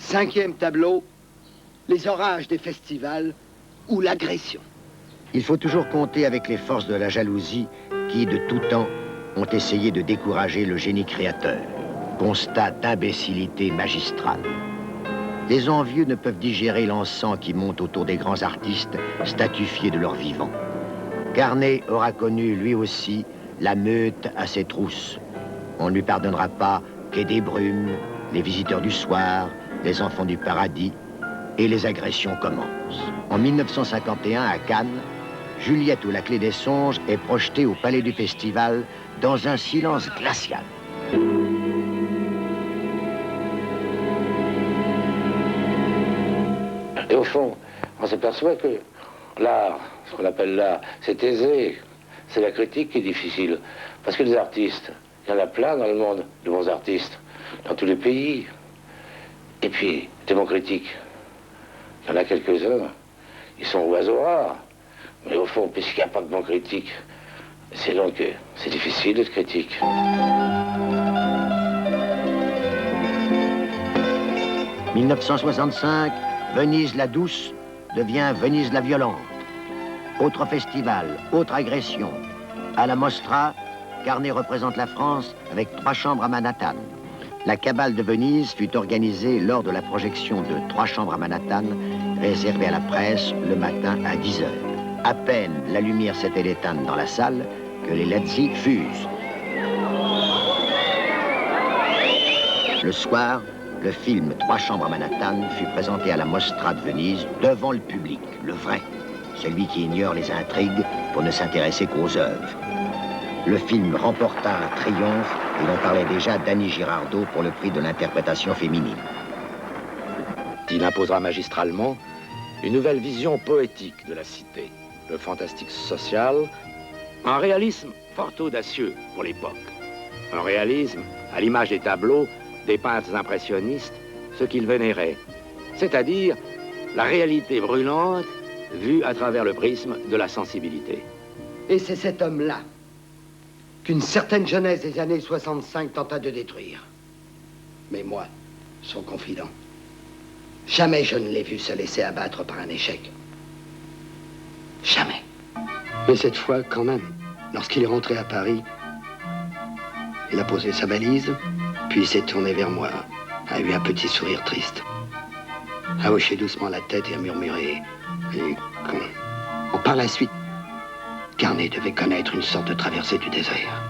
5e tableau, les orages des festivals ou l'agression. Il faut toujours compter avec les forces de la jalousie qui, de tout temps, ont essayé de décourager le génie créateur. Constat d'imbécilité magistrale. Les envieux ne peuvent digérer l'encens qui monte autour des grands artistes statufiés de leur vivant. Carnet aura connu, lui aussi, la meute à ses trousses. On ne lui pardonnera pas Quai des Brumes, Les Visiteurs du Soir, Les Enfants du Paradis, et les agressions commencent. En 1951, à Cannes, Juliette ou la Clé des Songes est projetée au Palais du Festival dans un silence glacial. Et au fond, on s'aperçoit que l'art, ce qu'on appelle l'art, c'est aisé. C'est la critique qui est difficile. Parce que les artistes, il y en a plein dans le monde, de bons artistes, dans tous les pays. Et puis, des bons critiques, il y en a quelques-uns. Ils sont oiseaux rares. Mais au fond, puisqu'il n'y a pas de bons critiques, c'est donc que c'est difficile d'être critique. « 1965, Venise la douce devient Venise la violente. Autre festival, autre agression. À la Mostra, Carnet représente la France avec 3 chambres à Manhattan. La cabale de Venise fut organisée lors de la projection de 3 chambres à Manhattan, réservée à la presse le matin à 10h. À peine la lumière s'est-elle éteinte dans la salle que les Lazzi fusent. Le soir, le film 3 chambres à Manhattan fut présenté à la Mostra de Venise devant le public, le vrai, celui qui ignore les intrigues pour ne s'intéresser qu'aux œuvres. Le film remporta un triomphe et l'on parlait déjà d'Annie Girardot pour le prix de l'interprétation féminine. Il imposera magistralement une nouvelle vision poétique de la cité, le fantastique social, un réalisme fort audacieux pour l'époque. Un réalisme, à l'image des tableaux des peintres impressionnistes, ce qu'ils vénéraient, c'est-à-dire la réalité brûlante vue à travers le prisme de la sensibilité. Et c'est cet homme-là qu'une certaine jeunesse des années 65 tenta de détruire. Mais moi, son confident, jamais je ne l'ai vu se laisser abattre par un échec. Jamais. Mais cette fois, quand même, lorsqu'il est rentré à Paris, il a posé sa valise, puis il s'est tourné vers moi, a eu un petit sourire triste, a hoché doucement la tête et a murmuré « Et con ». Par la suite, Carnet devait connaître une sorte de traversée du désert.